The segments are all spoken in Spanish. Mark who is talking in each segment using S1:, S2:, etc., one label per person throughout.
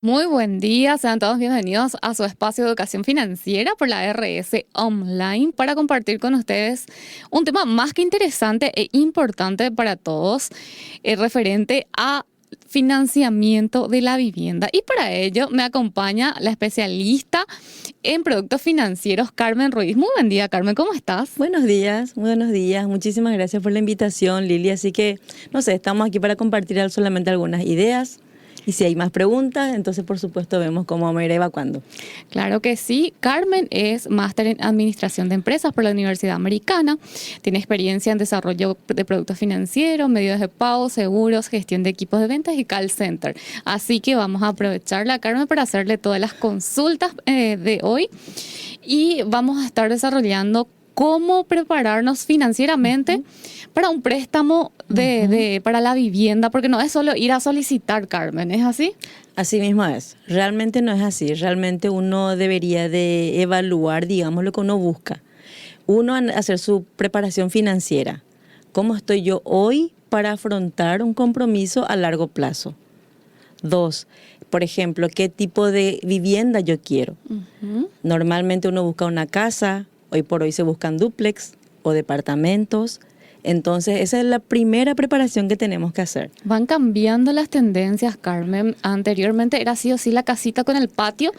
S1: Muy buen día, sean todos bienvenidos a su espacio de educación financiera por la RS Online para compartir con ustedes un tema más que interesante e importante para todos, referente a financiamiento de la vivienda. Y para ello me acompaña la especialista en productos financieros, Carmen Ruiz. Muy buen día, Carmen, ¿cómo estás?
S2: Buenos días, muy buenos días. Muchísimas gracias por la invitación, Lili. Así que, no sé, estamos aquí para compartir solamente algunas ideas. Y si hay más preguntas, entonces por supuesto vemos cómo vamos a ir evacuando.
S1: Claro que sí. Carmen es máster en Administración de Empresas por la Universidad Americana. Tiene experiencia en desarrollo de productos financieros, medios de pago, seguros, gestión de equipos de ventas y call center. Así que vamos a aprovecharla, Carmen, para hacerle todas las consultas de hoy. Y vamos a estar desarrollando cómo prepararnos financieramente para un préstamo para la vivienda, porque no es solo ir a solicitar, Carmen, ¿es así?
S2: Así mismo es. Realmente no es así. Realmente uno debería de evaluar, digamos, lo que uno busca. Uno, hacer su preparación financiera. ¿Cómo estoy yo hoy para afrontar un compromiso a largo plazo? 2, por ejemplo, ¿qué tipo de vivienda yo quiero? Normalmente uno busca una casa, hoy por hoy se buscan dúplex o departamentos. Entonces, esa es la primera preparación que tenemos que hacer.
S1: Van cambiando las tendencias, Carmen. Anteriormente era sí o sí la casita con el patio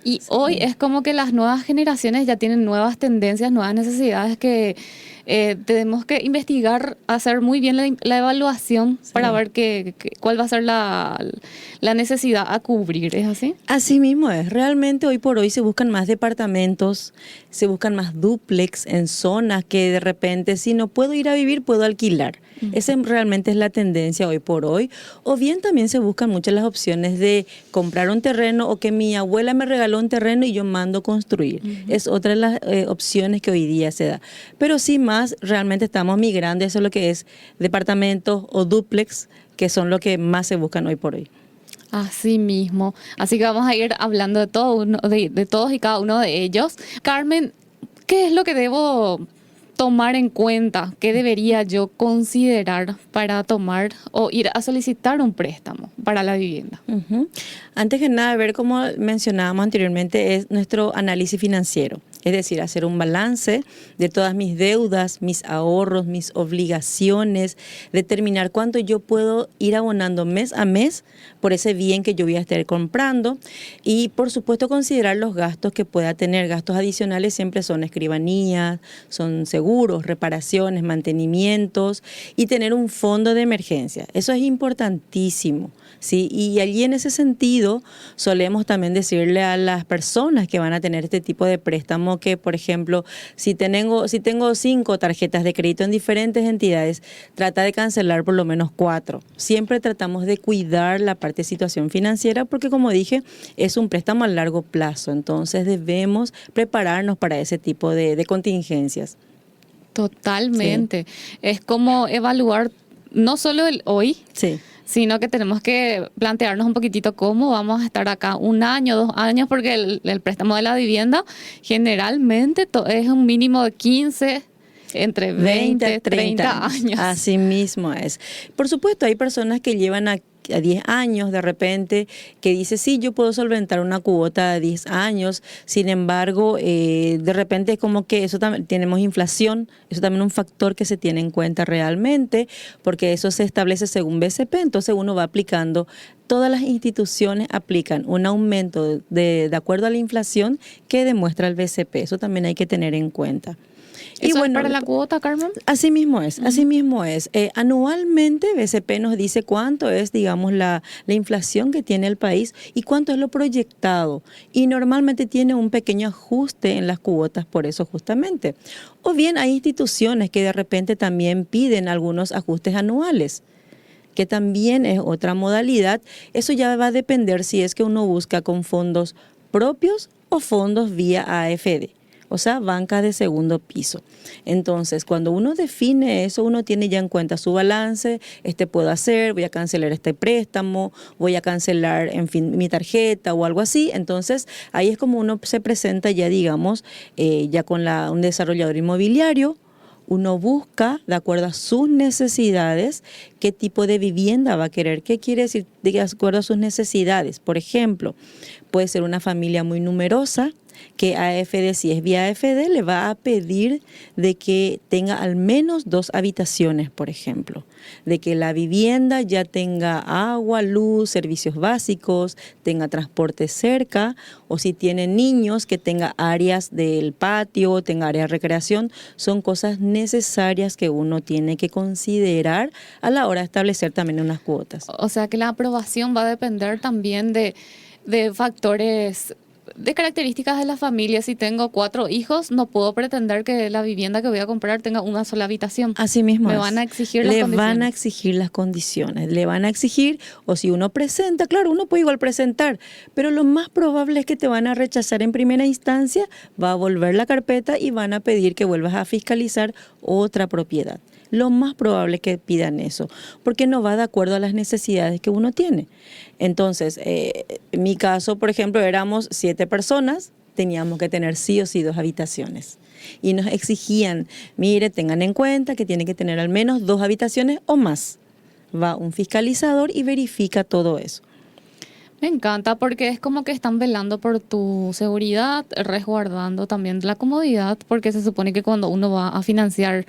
S1: y hoy es como que las nuevas generaciones ya tienen nuevas tendencias, nuevas necesidades que tenemos que investigar, hacer muy bien la evaluación para ver cuál va a ser la necesidad a cubrir. ¿Es así?
S2: Así mismo es. Realmente hoy por hoy se buscan más departamentos, se buscan más dúplex en zonas que de repente si no puedo ir a vivir, puedo alquilar. Esa realmente es la tendencia hoy por hoy. O bien también se buscan muchas las opciones de comprar un terreno o que mi abuela me regaló un terreno y yo mando construir. Es otra de las opciones que hoy día se da. Pero sí más realmente estamos migrando, eso es lo que es departamentos o dúplex, que son lo que más se buscan hoy por hoy.
S1: Así mismo. Así que vamos a ir hablando de de todos y cada uno de ellos. Carmen, ¿qué es lo que debo tomar en cuenta? ¿Qué debería yo considerar para tomar o ir a solicitar un préstamo para la vivienda?
S2: Antes que nada, ver como mencionábamos anteriormente, es nuestro análisis financiero. Es decir, hacer un balance de todas mis deudas, mis ahorros, mis obligaciones, determinar cuánto yo puedo ir abonando mes a mes por ese bien que yo voy a estar comprando y por supuesto considerar los gastos que pueda tener. Gastos adicionales siempre son escribanías, son seguros, reparaciones, mantenimientos y tener un fondo de emergencia. Eso es importantísimo, ¿sí? Y allí en ese sentido solemos también decirle a las personas que van a tener este tipo de préstamo que, por ejemplo, si tengo 5 tarjetas de crédito en diferentes entidades, trata de cancelar por lo menos 4. Siempre tratamos de cuidar la parte de situación financiera porque, como dije, es un préstamo a largo plazo. Entonces debemos prepararnos para ese tipo de contingencias.
S1: Totalmente. Es como evaluar no solo el hoy,
S2: Sí.
S1: sino que tenemos que plantearnos un poquitito cómo vamos a estar acá 1 año, 2 años, porque el préstamo de la vivienda generalmente es un mínimo de 15, entre 20, 30 años.
S2: Así mismo es. Por supuesto, hay personas que llevan a 10 años de repente, que dice, sí, yo puedo solventar una cuota de 10 años, sin embargo, de repente es como que eso también, tenemos inflación, eso también es un factor que se tiene en cuenta realmente, porque eso se establece según BCP, entonces uno va aplicando, todas las instituciones aplican un aumento de acuerdo a la inflación que demuestra el BCP, eso también hay que tener en cuenta.
S1: ¿Eso es para la cuota, Carmen?
S2: Así mismo es, así mismo es. Anualmente BCP nos dice cuánto es, digamos, la inflación que tiene el país y cuánto es lo proyectado. Y normalmente tiene un pequeño ajuste en las cuotas por eso justamente. O bien hay instituciones que de repente también piden algunos ajustes anuales, que también es otra modalidad. Eso ya va a depender si es que uno busca con fondos propios o fondos vía AFD. O sea, banca de segundo piso. Entonces, cuando uno define eso, uno tiene ya en cuenta su balance, puedo hacer, voy a cancelar este préstamo, voy a cancelar, en fin, mi tarjeta o algo así. Entonces, ahí es como uno se presenta ya, digamos, ya con un desarrollador inmobiliario, Uno busca, de acuerdo a sus necesidades, qué tipo de vivienda va a querer. ¿Qué quiere decir de acuerdo a sus necesidades? Por ejemplo, puede ser una familia muy numerosa, que AFD, si es vía AFD, le va a pedir de que tenga al menos 2 habitaciones, por ejemplo, de que la vivienda ya tenga agua, luz, servicios básicos, tenga transporte cerca, o si tiene niños, que tenga áreas del patio, tenga áreas de recreación. Son cosas necesarias que uno tiene que considerar a la hora de establecer también unas cuotas.
S1: O sea que la aprobación va a depender también de factores, de características de la familia. Si tengo 4 hijos, no puedo pretender que la vivienda que voy a comprar tenga una sola habitación.
S2: Así mismo
S1: Me
S2: es.
S1: van a exigir las condiciones.
S2: Le van a exigir las condiciones, le van a exigir, o si uno presenta, claro, uno puede igual presentar, pero lo más probable es que te van a rechazar en primera instancia, va a volver la carpeta y van a pedir que vuelvas a fiscalizar otra propiedad. Lo más probable es que pidan eso, porque no va de acuerdo a las necesidades que uno tiene. Entonces, en mi caso, por ejemplo, éramos 7 personas, teníamos que tener sí o sí 2 habitaciones. Y nos exigían, mire, tengan en cuenta que tiene que tener al menos 2 habitaciones o más. Va un fiscalizador y verifica todo eso.
S1: Me encanta porque es como que están velando por tu seguridad, resguardando también la comodidad, porque se supone que cuando uno va a financiar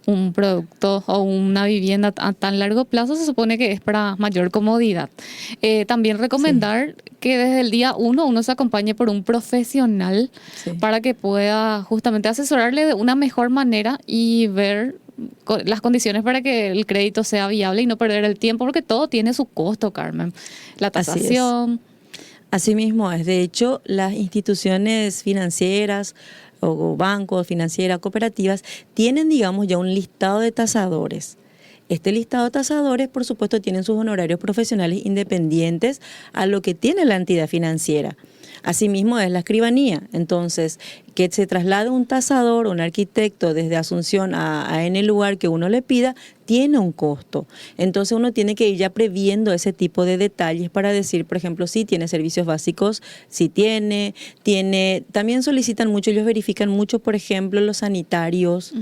S1: un producto o una vivienda a tan largo plazo, se supone que es para mayor comodidad. También recomendar que desde el día 1 uno se acompañe por un profesional para que pueda justamente asesorarle de una mejor manera y ver las condiciones para que el crédito sea viable y no perder el tiempo, porque todo tiene su costo, Carmen. La tasación.
S2: Así mismo es. De hecho, las instituciones financieras o bancos, financieras, cooperativas, tienen, digamos, ya un listado de tasadores. Este listado de tasadores, por supuesto, tienen sus honorarios profesionales independientes a lo que tiene la entidad financiera. Asimismo es la escribanía. Entonces, que se traslade un tasador, un arquitecto desde Asunción a en el lugar que uno le pida, tiene un costo. Entonces uno tiene que ir ya previendo ese tipo de detalles para decir, por ejemplo, si tiene servicios básicos, si tiene, también solicitan mucho, ellos verifican mucho, por ejemplo, los sanitarios,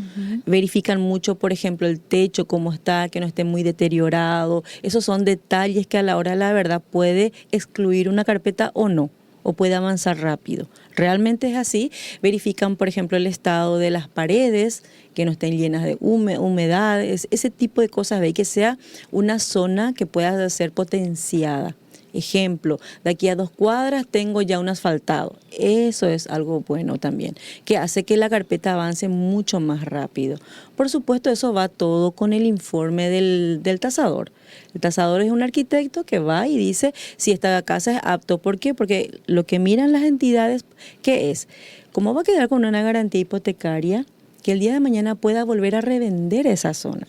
S2: verifican mucho, por ejemplo, el techo, cómo está, que no esté muy deteriorado. Esos son detalles que a la hora de la verdad puede excluir una carpeta o no, o puede avanzar rápido. Realmente es así. Verifican, por ejemplo, el estado de las paredes, que no estén llenas de humedades, ese tipo de cosas, ve que sea una zona que pueda ser potenciada. Ejemplo, de aquí a 2 cuadras tengo ya un asfaltado. Eso es algo bueno también, que hace que la carpeta avance mucho más rápido. Por supuesto, eso va todo con el informe del tasador. El tasador es un arquitecto que va y dice si esta casa es apto. ¿Por qué? Porque lo que miran las entidades, ¿qué es? ¿Cómo va a quedar con una garantía hipotecaria que el día de mañana pueda volver a revender esa zona?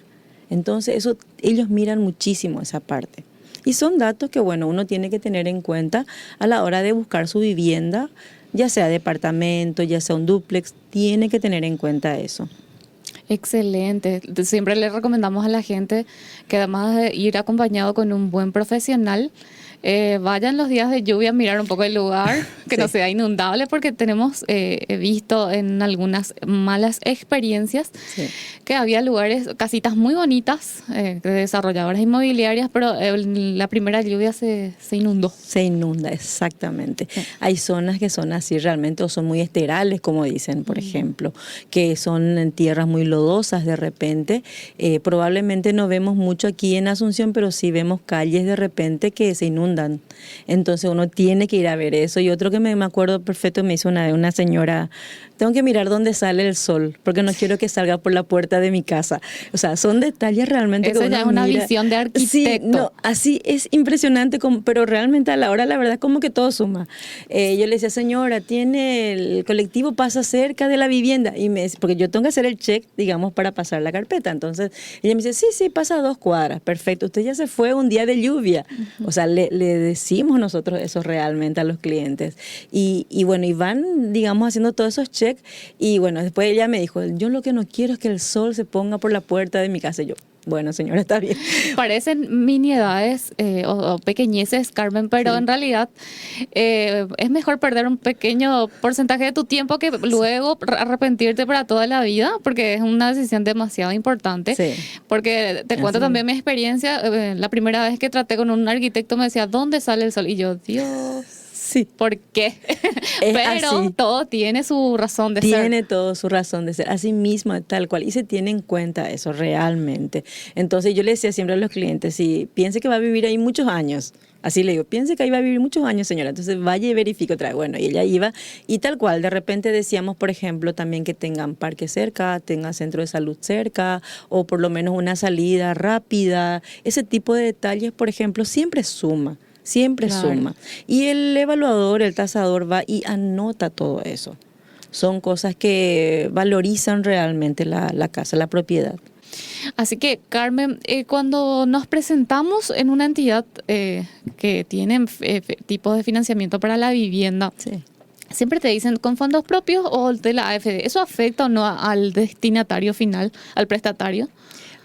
S2: Entonces, eso ellos miran muchísimo esa parte. Y son datos que, bueno, uno tiene que tener en cuenta a la hora de buscar su vivienda, ya sea departamento, ya sea un dúplex, tiene que tener en cuenta eso.
S1: Excelente. Siempre le recomendamos a la gente que además de ir acompañado con un buen profesional, vayan los días de lluvia a mirar un poco el lugar, que no sea inundable, porque tenemos visto en algunas malas experiencias que había lugares, casitas muy bonitas de desarrolladoras inmobiliarias, pero la primera lluvia se inundó.
S2: Se inunda, exactamente. Hay zonas que son así realmente, o son muy esterales, como dicen, por ejemplo, que son en tierras muy lodosas de repente. Probablemente no vemos mucho aquí en Asunción, pero sí vemos calles de repente que se inundan. Entonces uno tiene que ir a ver eso. Y otro que me acuerdo perfecto, me hizo una señora, tengo que mirar dónde sale el sol, porque no quiero que salga por la puerta de mi casa. O sea, son detalles realmente
S1: eso
S2: que uno
S1: ya es una
S2: mira.
S1: visión de arquitecto.
S2: Sí, no, así es impresionante, pero realmente a la hora, la verdad, como que todo suma. Yo le decía, señora, tiene el colectivo pasa cerca de la vivienda, porque yo tengo que hacer el check, digamos, para pasar la carpeta. Entonces ella me dice, sí, pasa a 2 cuadras, perfecto. Usted ya se fue un día de lluvia. O sea, le decimos nosotros eso realmente a los clientes. Y bueno, y van, digamos, haciendo todos esos checks. Y bueno, después ella me dijo, yo lo que no quiero es que el sol se ponga por la puerta de mi casa. Y yo, Bueno, señora, está bien.
S1: Parecen miniedades o pequeñeces, Carmen, pero en realidad es mejor perder un pequeño porcentaje de tu tiempo que luego arrepentirte para toda la vida, porque es una decisión demasiado importante.
S2: Sí.
S1: Porque te cuento también mi experiencia. La primera vez que traté con un arquitecto me decía, ¿dónde sale el sol? Y yo, Dios...
S2: Sí.
S1: ¿Por qué? Pero
S2: así.
S1: todo tiene su razón de ser.
S2: Tiene todo su razón de ser, así mismo, tal cual, y se tiene en cuenta eso realmente. Entonces yo le decía siempre a los clientes, si piense que va a vivir ahí muchos años, así le digo, piense que ahí va a vivir muchos años, señora, entonces vaya y verifique otra vez. Bueno, y ella iba, y tal cual, de repente decíamos, por ejemplo, también que tengan parque cerca, tengan centro de salud cerca, o por lo menos una salida rápida. Ese tipo de detalles, por ejemplo, siempre suma. Siempre
S1: Claro.
S2: suma. Y el evaluador, el tasador va y anota todo eso. Son cosas que valorizan realmente la casa, la propiedad.
S1: Así que, Carmen, cuando nos presentamos en una entidad que tiene tipos de financiamiento para la vivienda,
S2: Sí.
S1: siempre te dicen con fondos propios o de la AFD. ¿Eso afecta o no al destinatario final, al prestatario?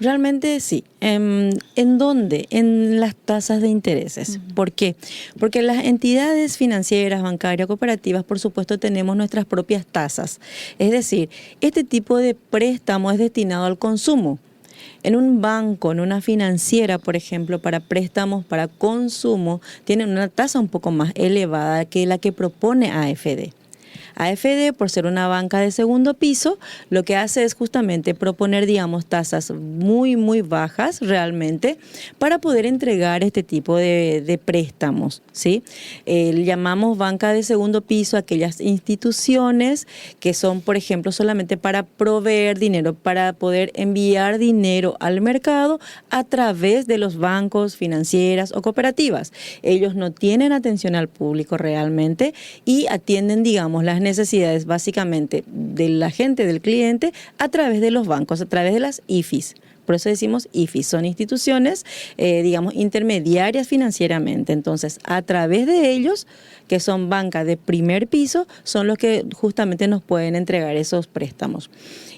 S2: Realmente sí. ¿En dónde? En las tasas de intereses. ¿Por qué? Porque las entidades financieras, bancarias, cooperativas, por supuesto, tenemos nuestras propias tasas. Es decir, este tipo de préstamo es destinado al consumo. En un banco, en una financiera, por ejemplo, para préstamos para consumo, tienen una tasa un poco más elevada que la que propone AFD. AFD, por ser una banca de segundo piso, lo que hace es justamente proponer, digamos, tasas muy, muy bajas realmente para poder entregar este tipo de préstamos, ¿sí? Llamamos banca de segundo piso a aquellas instituciones que son, por ejemplo, solamente para proveer dinero, para poder enviar dinero al mercado a través de los bancos, financieras o cooperativas. Ellos no tienen atención al público realmente y atienden, digamos, las necesidades básicamente de la gente, del cliente, a través de los bancos, a través de las IFIs. Por eso decimos IFIs, son instituciones, digamos, intermediarias financieramente. Entonces, a través de ellos, que son bancas de primer piso, son los que justamente nos pueden entregar esos préstamos.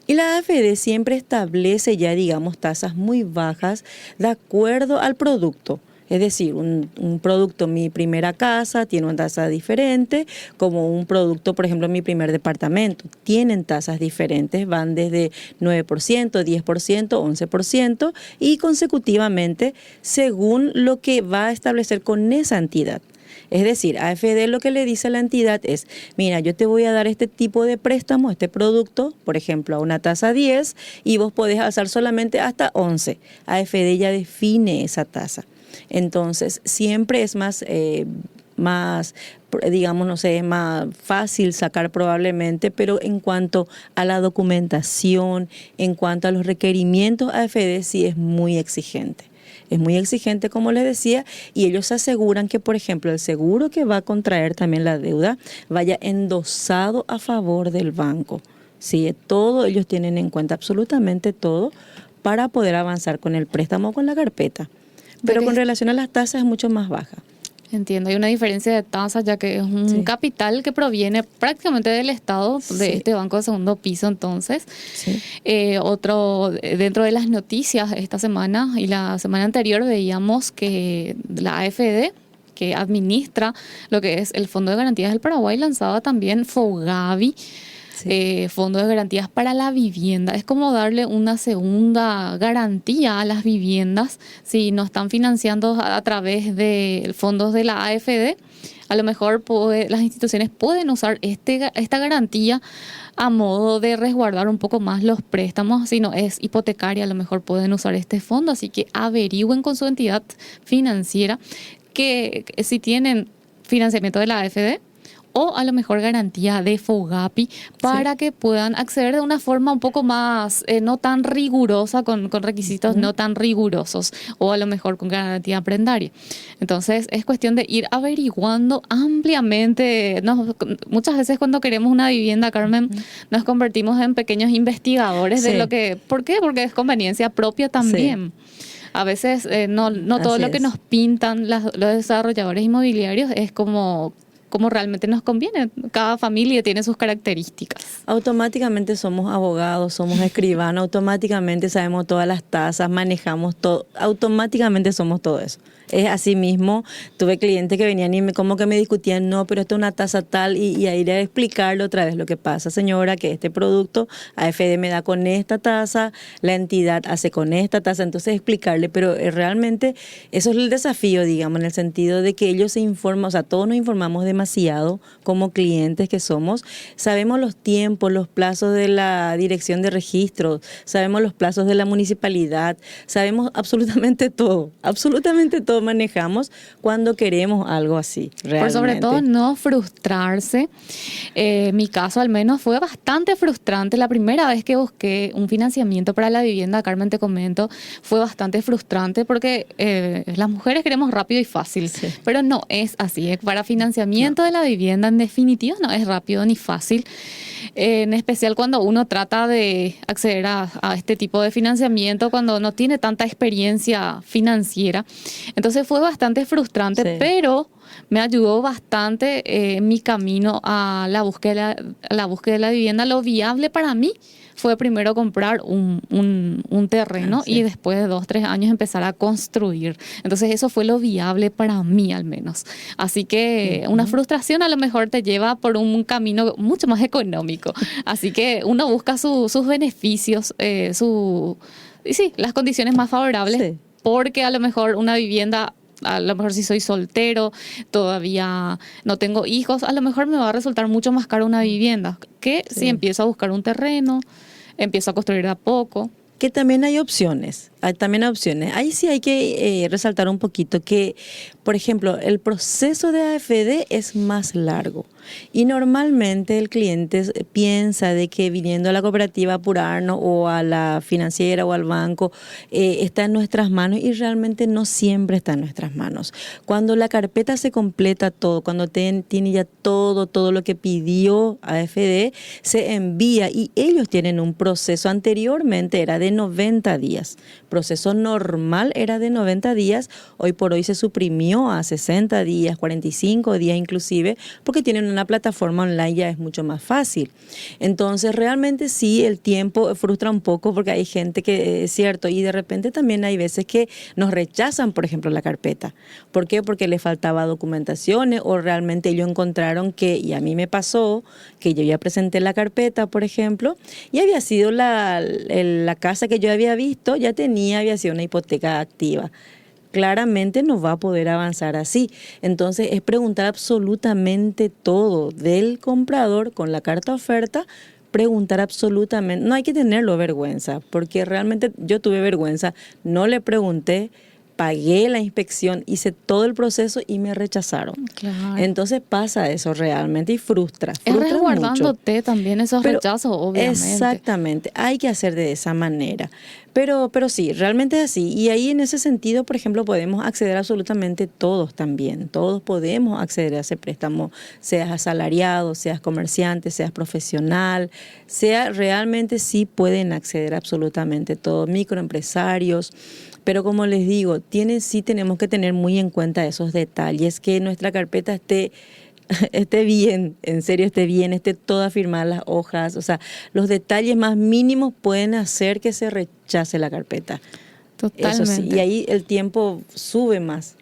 S2: Y la AFD siempre establece ya, digamos, tasas muy bajas de acuerdo al producto. Es decir, un producto, mi primera casa, tiene una tasa diferente, como un producto, por ejemplo, mi primer departamento. Tienen tasas diferentes, van desde 9%, 10%, 11% y consecutivamente según lo que va a establecer con esa entidad. Es decir, AFD lo que le dice a la entidad es, mira, yo te voy a dar este tipo de préstamo, este producto, por ejemplo, a una tasa 10 y vos podés alzar solamente hasta 11. AFD ya define esa tasa. Entonces, siempre es más, digamos, no sé, es más fácil sacar probablemente, pero en cuanto a la documentación, en cuanto a los requerimientos, AFD sí es muy exigente. Es muy exigente, como les decía, y ellos aseguran que, por ejemplo, el seguro que va a contraer también la deuda vaya endosado a favor del banco. Sí, todo, ellos tienen en cuenta absolutamente todo para poder avanzar con el préstamo o con la carpeta. Pero con relación a las tasas es mucho más baja.
S1: Entiendo, hay una diferencia de tasas ya que es un capital que proviene prácticamente del Estado, de este banco de segundo piso. Entonces, otro dentro de las noticias esta semana y la semana anterior veíamos que la AFD, que administra lo que es el Fondo de Garantías del Paraguay, lanzaba también FOGAVI, Fondo de Garantías para la Vivienda. Es como darle una segunda garantía a las viviendas si no están financiando a través de fondos de la AFD. A lo mejor las instituciones pueden usar esta garantía a modo de resguardar un poco más los préstamos. Si no es hipotecaria, a lo mejor pueden usar este fondo. Así que averigüen con su entidad financiera que si tienen financiamiento de la AFD o a lo mejor garantía de FOGAPI para que puedan acceder de una forma un poco más, no tan rigurosa, con requisitos no tan rigurosos, o a lo mejor con garantía prendaria. Entonces es cuestión de ir averiguando ampliamente. Muchas veces cuando queremos una vivienda, Carmen, nos convertimos en pequeños investigadores de lo que... ¿Por qué? Porque es conveniencia propia también. A veces no todo lo que nos pintan los desarrolladores inmobiliarios es como como realmente nos conviene. Cada familia tiene sus características.
S2: Automáticamente somos abogados, somos escribanos, automáticamente sabemos todas las tasas, manejamos todo, automáticamente somos todo eso. Es así mismo, tuve clientes que venían y como que me discutían, no, pero esto es una tasa tal, y ahí ir a explicarle otra vez lo que pasa, señora, que este producto AFD me da con esta tasa, la entidad hace con esta tasa, entonces explicarle, pero realmente eso es el desafío, digamos, en el sentido de que ellos se informan, o sea, todos nos informamos demasiado como clientes que somos, sabemos los tiempos, los plazos de la dirección de registros, sabemos los plazos de la municipalidad, sabemos absolutamente todo manejamos cuando queremos algo así, realmente.
S1: Por sobre todo no frustrarse. Mi caso al menos fue bastante frustrante. La primera vez que busqué un financiamiento para la vivienda, Carmen, te comento, fue bastante frustrante porque las mujeres queremos rápido y fácil, sí, pero no es así. Para financiamiento de la vivienda, en definitiva, no es rápido ni fácil. En especial cuando uno trata de acceder a este tipo de financiamiento, cuando no tiene tanta experiencia financiera. Entonces fue bastante frustrante, sí, pero me ayudó bastante en mi camino a la búsqueda de la vivienda. Lo viable para mí fue primero comprar un terreno, sí, y después de 2-3 años empezar a construir. Entonces eso fue lo viable para mí al menos. Así que una frustración a lo mejor te lleva por un camino mucho más económico. Así que uno busca sus beneficios, sí, las condiciones más favorables, sí, porque a lo mejor una vivienda, a lo mejor si soy soltero, todavía no tengo hijos, a lo mejor me va a resultar mucho más caro una vivienda que sí, si empiezo a buscar un terreno, empiezo a construir de a poco.
S2: Que también hay opciones, Ahí sí hay que resaltar un poquito que, por ejemplo, el proceso de AFD es más largo y normalmente el cliente piensa de que viniendo a la cooperativa a apurarnos o a la financiera o al banco está en nuestras manos, y realmente no siempre está en nuestras manos. Cuando la carpeta se completa todo, cuando tiene ya todo lo que pidió AFD, se envía, y ellos tienen un proceso. Anteriormente era de 90 días. Proceso normal era de 90 días, hoy por hoy se suprimió a 60 días, 45 días inclusive, porque tienen una plataforma online, ya es mucho más fácil. Entonces realmente sí, el tiempo frustra un poco porque hay gente que es cierto, y de repente también hay veces que nos rechazan, por ejemplo, la carpeta. ¿Por qué? Porque le faltaba documentaciones, o realmente ellos encontraron que, y a mí me pasó, que yo ya presenté la carpeta, por ejemplo, y había sido la casa que yo había visto, había sido una hipoteca activa. Claramente no va a poder avanzar así. Entonces es preguntar absolutamente todo del comprador con la carta oferta, preguntar absolutamente, no hay que tenerlo vergüenza, porque realmente yo tuve vergüenza, no le pregunté, pagué la inspección, hice todo el proceso y me rechazaron. Claro. Entonces pasa eso realmente y frustra
S1: resguardándote
S2: mucho.
S1: También esos rechazos, obviamente.
S2: Exactamente, hay que hacer de esa manera. Pero sí, realmente es así. Y ahí en ese sentido, por ejemplo, podemos acceder absolutamente todos también. Todos podemos acceder a ese préstamo, seas asalariado, seas comerciante, seas profesional, realmente sí pueden acceder absolutamente todos, microempresarios. Pero como les digo, sí tenemos que tener muy en cuenta esos detalles, que nuestra carpeta esté bien, en serio esté bien, esté toda firmada las hojas. O sea, los detalles más mínimos pueden hacer que se rechace la carpeta.
S1: Totalmente.
S2: Eso sí, y ahí el tiempo sube más.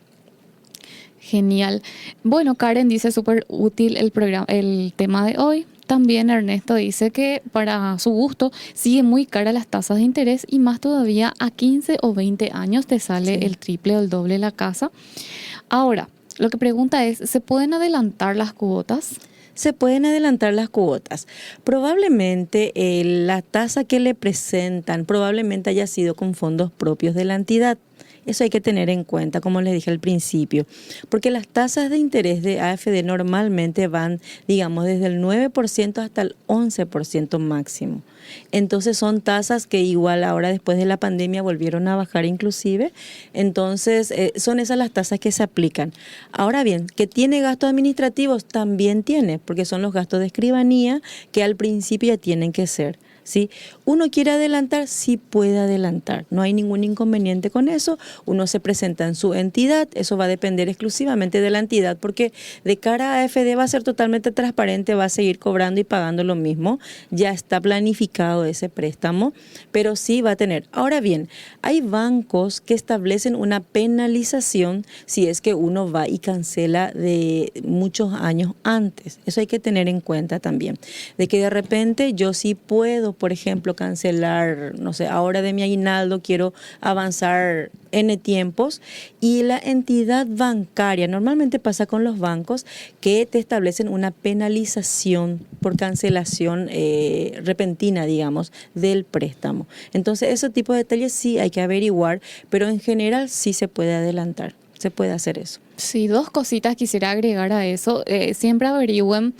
S1: Genial. Bueno, Karen dice súper útil el tema de hoy. También Ernesto dice que para su gusto sigue muy cara las tasas de interés, y más todavía a 15 o 20 años te sale el triple o el doble la casa. Ahora, lo que pregunta es, ¿se pueden adelantar las cuotas?
S2: Se pueden adelantar las cuotas. Probablemente la tasa que le presentan probablemente haya sido con fondos propios de la entidad. Eso hay que tener en cuenta, como les dije al principio, porque las tasas de interés de AFD normalmente van, digamos, desde el 9% hasta el 11% máximo. Entonces son tasas que igual ahora después de la pandemia volvieron a bajar inclusive. Entonces son esas las tasas que se aplican. Ahora bien, ¿que tiene gastos administrativos? También tiene, porque son los gastos de escribanía que al principio ya tienen que ser. ¿Sí? Uno quiere adelantar, sí puede adelantar, no hay ningún inconveniente con eso, uno se presenta en su entidad. Eso va a depender exclusivamente de la entidad, porque de cara a AFD va a ser totalmente transparente, va a seguir cobrando y pagando lo mismo. Ya está planificado ese préstamo, pero sí va a tener. Ahora bien, hay bancos que establecen una penalización si es que uno va y cancela de muchos años antes. Eso hay que tener en cuenta también, de que de repente yo sí puedo, por ejemplo, cancelar, no sé, ahora de mi aguinaldo quiero avanzar N tiempos, y la entidad bancaria, normalmente pasa con los bancos, que te establecen una penalización por cancelación repentina, digamos, del préstamo. Entonces, ese tipo de detalles sí hay que averiguar, pero en general sí se puede adelantar, se puede hacer eso.
S1: Sí, dos cositas quisiera agregar a eso. Siempre averigüen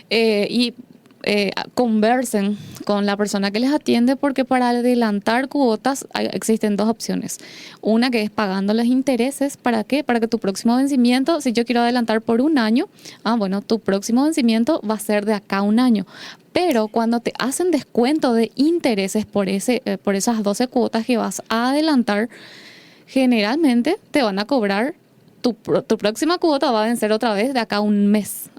S1: y conversen con la persona que les atiende, porque para adelantar cuotas existen dos opciones. Una que es pagando los intereses. ¿Para qué? Para que tu próximo vencimiento, si yo quiero adelantar por un año, bueno, tu próximo vencimiento va a ser de acá a un año. Pero cuando te hacen descuento de intereses por esas 12 cuotas que vas a adelantar, generalmente te van a cobrar tu próxima cuota va a vencer otra vez de acá a un mes,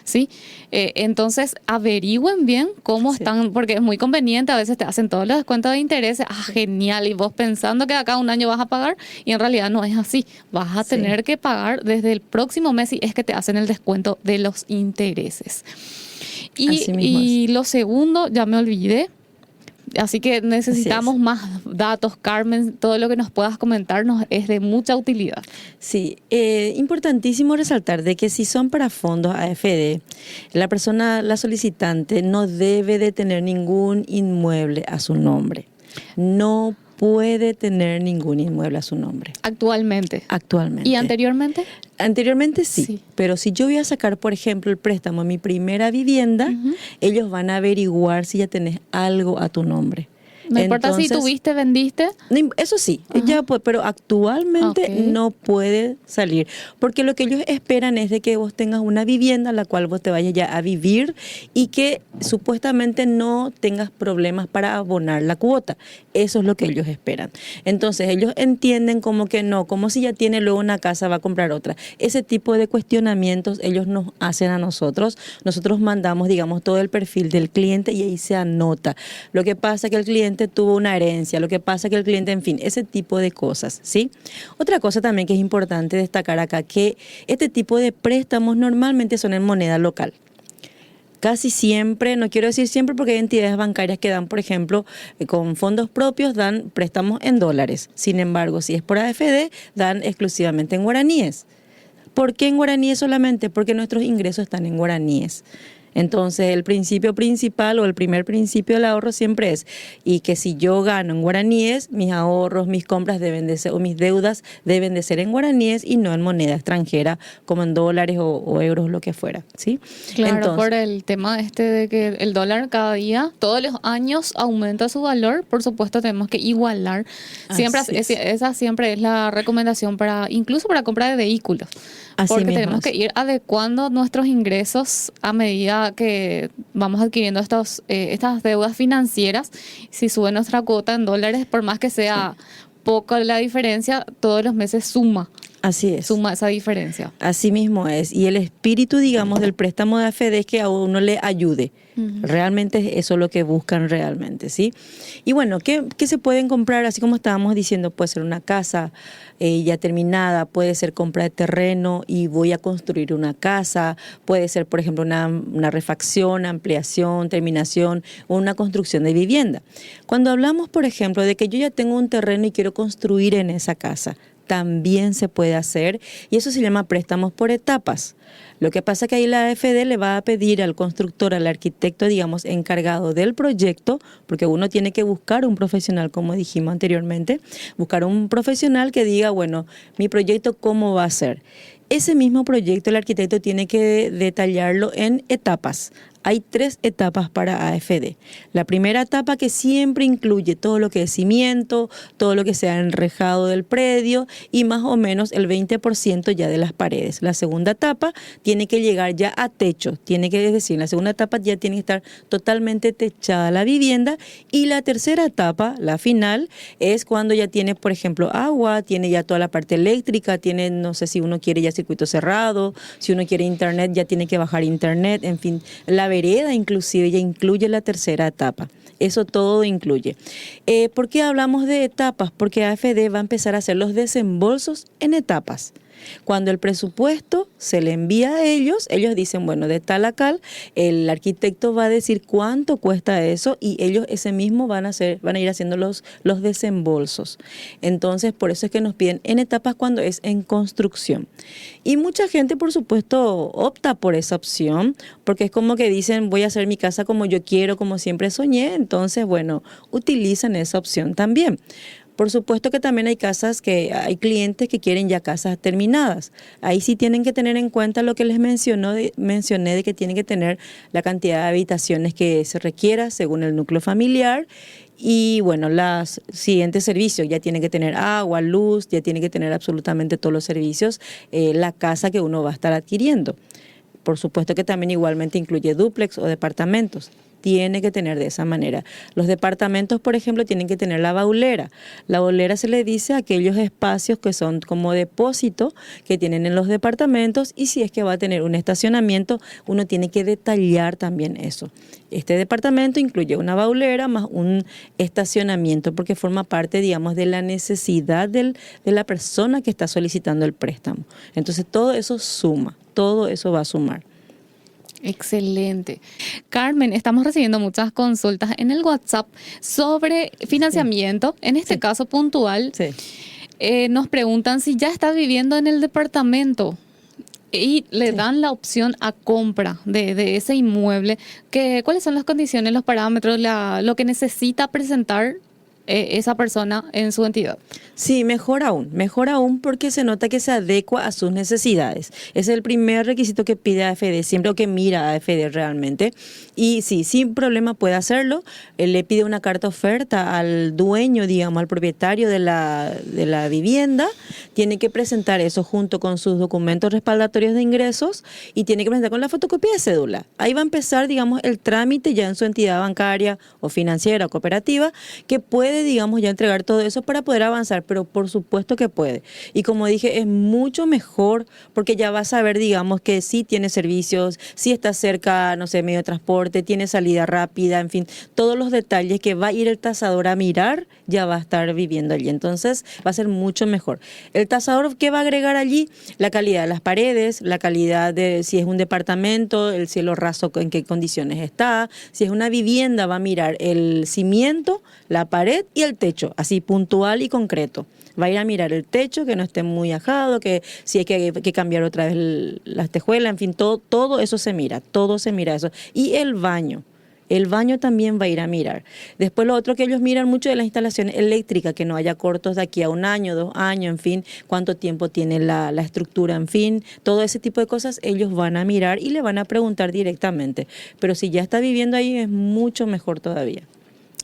S1: ¿sí? Entonces, averigüen bien cómo están, porque es muy conveniente, a veces te hacen todos los descuentos de intereses, genial, y vos pensando que de acá a un año vas a pagar, y en realidad no es así, vas a tener que pagar desde el próximo mes si es que te hacen el descuento de los intereses. Y lo segundo, ya me olvidé. Así que necesitamos más datos, Carmen. Todo lo que nos puedas comentarnos es de mucha utilidad.
S2: Sí, importantísimo resaltar de que si son para fondos AFD, la solicitante no debe de tener ningún inmueble a su nombre. No puede tener ningún inmueble a su nombre.
S1: Actualmente.
S2: Actualmente.
S1: ¿Y anteriormente?
S2: Anteriormente sí, pero si yo voy a sacar, por ejemplo, el préstamo a mi primera vivienda, ellos van a averiguar si ya tenés algo a tu nombre.
S1: No importa si tuviste, vendiste.
S2: Eso sí, ya pero actualmente no puede salir, porque lo que ellos esperan es de que vos tengas una vivienda a la cual vos te vayas ya a vivir y que supuestamente no tengas problemas para abonar la cuota. Eso es lo que ellos esperan. Entonces ellos entienden como que no, como si ya tiene luego una casa va a comprar otra. Ese tipo de cuestionamientos ellos nos hacen a nosotros. Nosotros mandamos, digamos, todo el perfil del cliente y ahí se anota. Lo que pasa es que el cliente tuvo una herencia, lo que pasa que el cliente, en fin, ese tipo de cosas, ¿sí? Otra cosa también que es importante destacar acá, que este tipo de préstamos normalmente son en moneda local. Casi siempre, no quiero decir siempre porque hay entidades bancarias que dan, por ejemplo, con fondos propios dan préstamos en dólares. Sin embargo, si es por AFD, dan exclusivamente en guaraníes. ¿Por qué en guaraníes solamente? Porque nuestros ingresos están en guaraníes. Entonces, el principio principal o el primer principio del ahorro siempre es, y que si yo gano en guaraníes, mis ahorros, mis compras deben de ser, o mis deudas deben de ser en guaraníes y no en moneda extranjera, como en dólares o euros, lo que fuera, ¿sí?
S1: Claro,
S2: entonces,
S1: por el tema de que el dólar cada día, todos los años aumenta su valor, por supuesto tenemos que igualar. Siempre esa siempre es la recomendación incluso para compra de vehículos. Porque tenemos que ir adecuando nuestros ingresos a medida que vamos adquiriendo estas deudas financieras. Si sube nuestra cuota en dólares, por más que sea poco la diferencia, todos los meses suma.
S2: Así es.
S1: Suma esa diferencia.
S2: Así mismo es. Y el espíritu, digamos, del préstamo de AFD es que a uno le ayude. Realmente eso es lo que buscan realmente, ¿sí? Y bueno, ¿qué se pueden comprar? Así como estábamos diciendo, puede ser una casa ya terminada, puede ser compra de terreno y voy a construir una casa, puede ser, por ejemplo, una refacción, ampliación, terminación o una construcción de vivienda. Cuando hablamos, por ejemplo, de que yo ya tengo un terreno y quiero construir en esa casa, también se puede hacer y eso se llama préstamos por etapas. Lo que pasa es que ahí la AFD le va a pedir al constructor, al arquitecto, digamos, encargado del proyecto, porque uno tiene que buscar un profesional, como dijimos anteriormente, buscar un profesional que diga, bueno, mi proyecto, ¿cómo va a ser? Ese mismo proyecto el arquitecto tiene que detallarlo en etapas. Hay 3 etapas para AFD. La primera etapa, que siempre incluye todo lo que es cimiento, todo lo que sea enrejado del predio y más o menos el 20% ya de las paredes. La segunda etapa tiene que llegar ya a techo, es decir, en la segunda etapa ya tiene que estar totalmente techada la vivienda, y la tercera etapa, la final, es cuando ya tiene, por ejemplo, agua, tiene ya toda la parte eléctrica, tiene, no sé si uno quiere ya circuito cerrado, si uno quiere internet ya tiene que bajar internet, en fin, la vereda inclusive ya incluye la tercera etapa. Eso todo incluye. ¿Por qué hablamos de etapas? Porque AFD va a empezar a hacer los desembolsos en etapas. Cuando el presupuesto se le envía a ellos, ellos dicen, bueno, de tal a tal, el arquitecto va a decir cuánto cuesta eso y ellos ese mismo van a ir haciendo los desembolsos. Entonces, por eso es que nos piden en etapas cuando es en construcción. Y mucha gente, por supuesto, opta por esa opción, porque es como que dicen, voy a hacer mi casa como yo quiero, como siempre soñé. Entonces, bueno, utilizan esa opción también. Por supuesto que también hay clientes que quieren ya casas terminadas. Ahí sí tienen que tener en cuenta lo que les mencioné de que tienen que tener la cantidad de habitaciones que se requiera según el núcleo familiar. Y bueno, los siguientes servicios, ya tienen que tener agua, luz, ya tienen que tener absolutamente todos los servicios, la casa que uno va a estar adquiriendo. Por supuesto que también igualmente incluye dúplex o departamentos. Tiene que tener de esa manera. Los departamentos, por ejemplo, tienen que tener la baulera. La baulera se le dice a aquellos espacios que son como depósito que tienen en los departamentos, y si es que va a tener un estacionamiento, uno tiene que detallar también eso. Este departamento incluye una baulera más un estacionamiento porque forma parte, digamos, de la necesidad de la persona que está solicitando el préstamo. Entonces, todo eso suma, todo eso va a sumar.
S1: Excelente. Carmen, estamos recibiendo muchas consultas en el WhatsApp sobre financiamiento. Sí. En este caso puntual, sí. Nos preguntan si ya está viviendo en el departamento y le dan la opción a compra de ese inmueble. ¿Cuáles son las condiciones, los parámetros, lo que necesita presentar esa persona en su entidad?
S2: Sí, mejor aún porque se nota que se adecua a sus necesidades. Ese es el primer requisito que pide AFD siempre, o que mira AFD realmente. Y sí, sin problema puede hacerlo. Él le pide una carta oferta al dueño, digamos, al propietario de la vivienda. Tiene que presentar eso junto con sus documentos respaldatorios de ingresos y tiene que presentar con la fotocopia de cédula. Ahí va a empezar, digamos, el trámite ya en su entidad bancaria o financiera o cooperativa, que puede, digamos, ya entregar todo eso para poder avanzar, pero por supuesto que puede. Y como dije, es mucho mejor porque ya va a saber, digamos, que sí tiene servicios, sí está cerca, no sé, medio de transporte, tiene salida rápida, en fin, todos los detalles que va a ir el tasador a mirar, ya va a estar viviendo allí. Entonces, va a ser mucho mejor. El tasador, ¿qué va a agregar allí? La calidad de las paredes, la calidad de si es un departamento, el cielo raso, en qué condiciones está. Si es una vivienda, va a mirar el cimiento, la pared y el techo, así puntual y concreto. Va a ir a mirar el techo, que no esté muy ajado, que si hay que cambiar otra vez las tejuelas, en fin, todo eso se mira, eso. Y el baño también va a ir a mirar. Después lo otro que ellos miran mucho es la instalación eléctrica, que no haya cortos de aquí a 1 año, 2 años, en fin, cuánto tiempo tiene la estructura, en fin, todo ese tipo de cosas ellos van a mirar y le van a preguntar directamente. Pero si ya está viviendo ahí es mucho mejor todavía.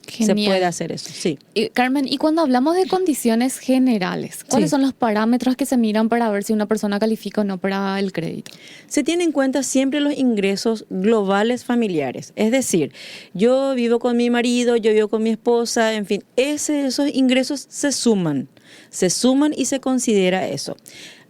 S2: Genial. Se puede hacer eso, sí.
S1: Carmen, y cuando hablamos de condiciones generales, ¿cuáles son los parámetros que se miran para ver si una persona califica o no para el crédito?
S2: Se tiene en cuenta siempre los ingresos globales familiares. Es decir, yo vivo con mi marido, yo vivo con mi esposa, en fin, esos ingresos se suman y se considera eso.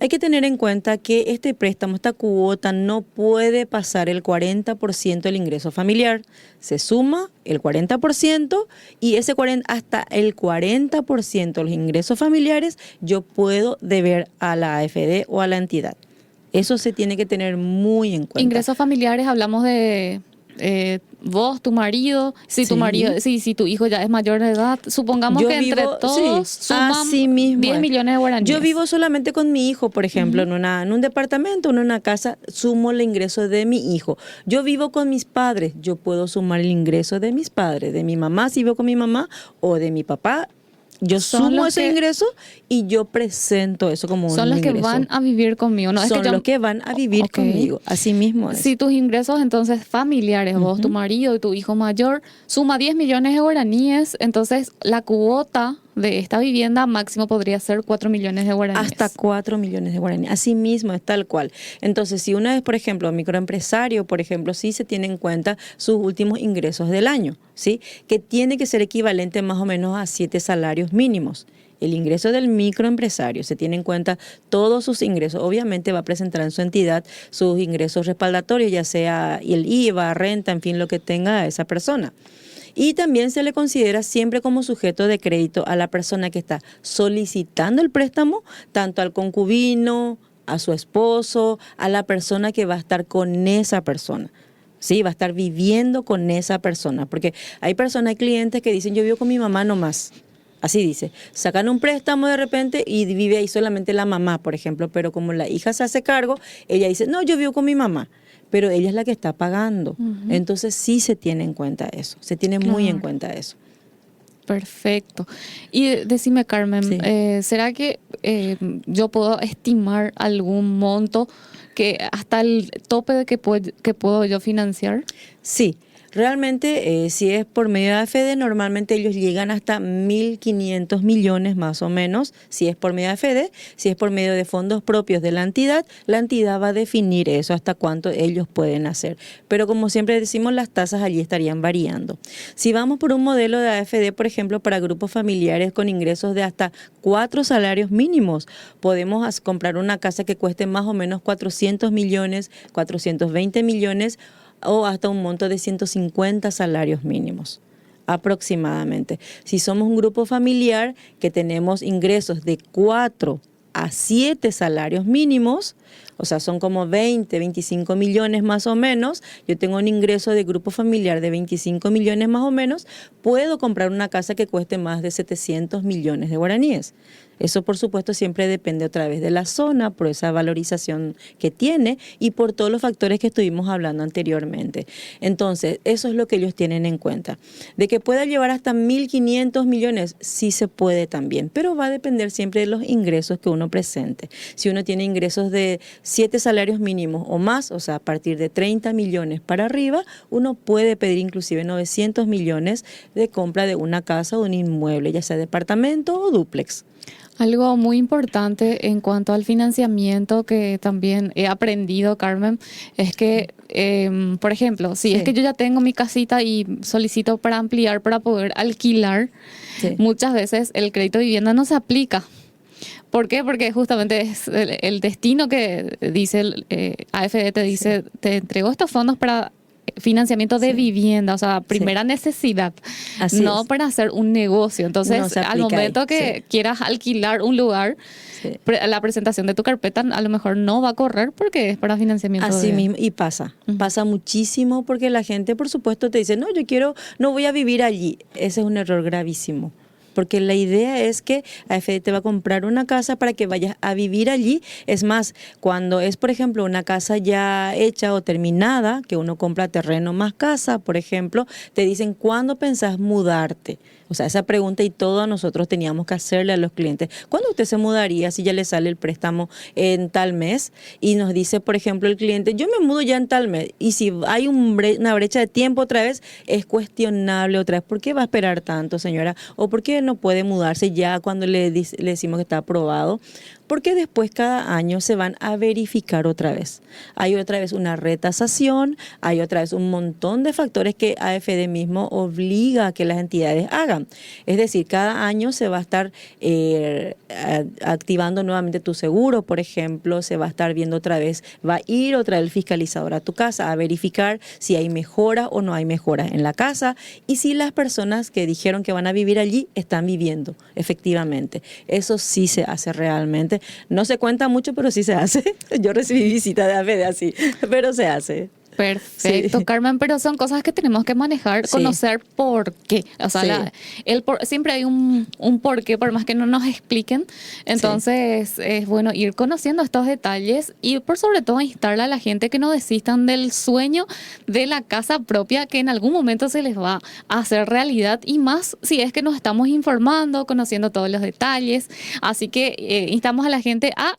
S2: Hay que tener en cuenta que este préstamo, esta cuota, no puede pasar el 40% del ingreso familiar. Se suma el 40% y hasta el 40% de los ingresos familiares yo puedo deber a la AFD o a la entidad. Eso se tiene que tener muy en cuenta.
S1: Ingresos familiares, hablamos de vos, tu marido, si tu hijo ya es mayor de edad, supongamos que entre todos suman 10 millones de guaraníes.
S2: Yo vivo solamente con mi hijo, por ejemplo, en un departamento, en una casa, sumo el ingreso de mi hijo. Yo vivo con mis padres, yo puedo sumar el ingreso de mis padres, de mi mamá, si vivo con mi mamá, o de mi papá. Yo
S1: Son
S2: sumo
S1: los
S2: ese
S1: que-
S2: ingreso y yo presento eso como un
S1: Son los que
S2: ingreso.
S1: van a vivir conmigo, ¿no?
S2: Son los que van a vivir
S1: Ok.
S2: conmigo. Así mismo es.
S1: Si tus ingresos entonces familiares, vos, tu marido y tu hijo mayor, suma 10 millones de guaraníes, entonces la cuota de esta vivienda máximo podría ser 4 millones de guaraníes.
S2: Hasta 4 millones de guaraníes. Así mismo es tal cual. Entonces, si uno es, por ejemplo, microempresario, por ejemplo, sí se tiene en cuenta sus últimos ingresos del año, ¿sí? Que tiene que ser equivalente más o menos a 7 salarios mínimos. El ingreso del microempresario se tiene en cuenta todos sus ingresos. Obviamente va a presentar en su entidad sus ingresos respaldatorios, ya sea el IVA, renta, en fin, lo que tenga esa persona. Y también se le considera siempre como sujeto de crédito a la persona que está solicitando el préstamo, tanto al concubino, a su esposo, a la persona que va a estar con esa persona. Sí, va a estar viviendo con esa persona. Porque hay personas, hay clientes que dicen, yo vivo con mi mamá nomás. Así dice, sacan un préstamo de repente y vive ahí solamente la mamá, por ejemplo, pero como la hija se hace cargo, ella dice, no, yo vivo con mi mamá, pero ella es la que está pagando. Entonces sí se tiene en cuenta eso, se tiene muy en
S1: Claro.
S2: cuenta eso.
S1: Perfecto. Y decime, Carmen,
S2: Sí.
S1: ¿Será que yo puedo estimar algún monto que hasta el tope de que puedo yo financiar?
S2: Sí, realmente si es por medio de AFD, normalmente ellos llegan hasta 1.500 millones más o menos, si es por medio de AFD. Si es por medio de fondos propios de la entidad va a definir eso, hasta cuánto ellos pueden hacer. Pero como siempre decimos, las tasas allí estarían variando. Si vamos por un modelo de AFD, por ejemplo, para grupos familiares con ingresos de hasta 4 salarios mínimos, podemos comprar una casa que cueste más o menos 400 millones, 420 millones, o hasta un monto de 150 salarios mínimos aproximadamente. Si somos un grupo familiar que tenemos ingresos de 4 a 7 salarios mínimos, o sea, son como 20, 25 millones más o menos, yo tengo un ingreso de grupo familiar de 25 millones más o menos, puedo comprar una casa que cueste más de 700 millones de guaraníes. Eso, por supuesto, siempre depende otra vez de la zona, por esa valorización que tiene y por todos los factores que estuvimos hablando anteriormente. Entonces, eso es lo que ellos tienen en cuenta. De que pueda llevar hasta 1.500 millones, sí se puede también, pero va a depender siempre de los ingresos que uno presente. Si uno tiene ingresos de 7 salarios mínimos o más, o sea, a partir de 30 millones para arriba, uno puede pedir inclusive 900 millones de compra de una casa o un inmueble, ya sea departamento o dúplex.
S1: Algo muy importante en cuanto al financiamiento que también he aprendido, Carmen, es que, por ejemplo, si
S2: Sí.
S1: es que yo ya tengo mi casita y solicito para ampliar, para poder alquilar,
S2: Sí.
S1: muchas veces el crédito de vivienda no se aplica. ¿Por qué? Porque justamente es el destino que dice AFD, te dice, te entregó estos fondos para financiamiento de
S2: Sí.
S1: vivienda, o sea, primera necesidad,
S2: Así
S1: no
S2: es.
S1: para hacer un negocio. Entonces,
S2: No se
S1: al
S2: aplica
S1: momento
S2: ahí,
S1: que
S2: sí.
S1: quieras alquilar un lugar,
S2: Sí.
S1: la presentación de tu carpeta a lo mejor no va a correr porque es para financiamiento
S2: Así
S1: de...
S2: mismo, y pasa, pasa muchísimo porque la gente, por supuesto, te dice, no, yo quiero, no voy a vivir allí. Ese es un error gravísimo. Porque la idea es que AFD te va a comprar una casa para que vayas a vivir allí. Es más, cuando es, por ejemplo, una casa ya hecha o terminada, que uno compra terreno más casa, por ejemplo, te dicen, ¿cuándo pensás mudarte? O sea, esa pregunta y todo nosotros teníamos que hacerle a los clientes. ¿Cuándo usted se mudaría si ya le sale el préstamo en tal mes? Y nos dice, por ejemplo, el cliente, yo me mudo ya en tal mes. Y si hay una brecha de tiempo otra vez, es cuestionable otra vez. ¿Por qué va a esperar tanto, señora? ¿O por qué no puede mudarse ya cuando le decimos que está aprobado? Porque después cada año se van a verificar otra vez. Hay otra vez una retasación, hay otra vez un montón de factores que AFD mismo obliga a que las entidades hagan. Es decir, cada año se va a estar activando nuevamente tu seguro, por ejemplo, se va a estar viendo otra vez, va a ir otra vez el fiscalizador a tu casa a verificar si hay mejoras o no hay mejoras en la casa y si las personas que dijeron que van a vivir allí están viviendo efectivamente. Eso sí se hace realmente. No se cuenta mucho, pero sí se hace. Yo recibí visita de AFD así, pero se hace.
S1: Perfecto,
S2: Sí.
S1: Carmen, pero son cosas que tenemos que manejar,
S2: Sí.
S1: conocer por qué. O sea,
S2: Sí.
S1: siempre hay un por qué, por más que no nos expliquen. Entonces, es bueno ir conociendo estos detalles y por sobre todo instarle a la gente que no desistan del sueño de la casa propia, que en algún momento se les va a hacer realidad, y más si es que nos estamos informando, conociendo todos los detalles. Así que instamos a la gente a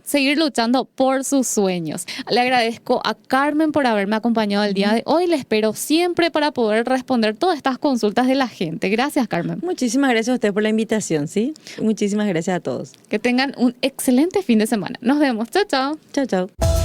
S1: seguir luchando por sus sueños. Le agradezco a Carmen por haberme acompañado el día de hoy. Le espero siempre para poder responder todas estas consultas de la gente. Gracias, Carmen.
S2: Muchísimas gracias a usted por la invitación, ¿sí? Muchísimas gracias a todos.
S1: Que tengan un excelente fin de semana. Nos vemos. Chao, chao.
S2: Chao, chao.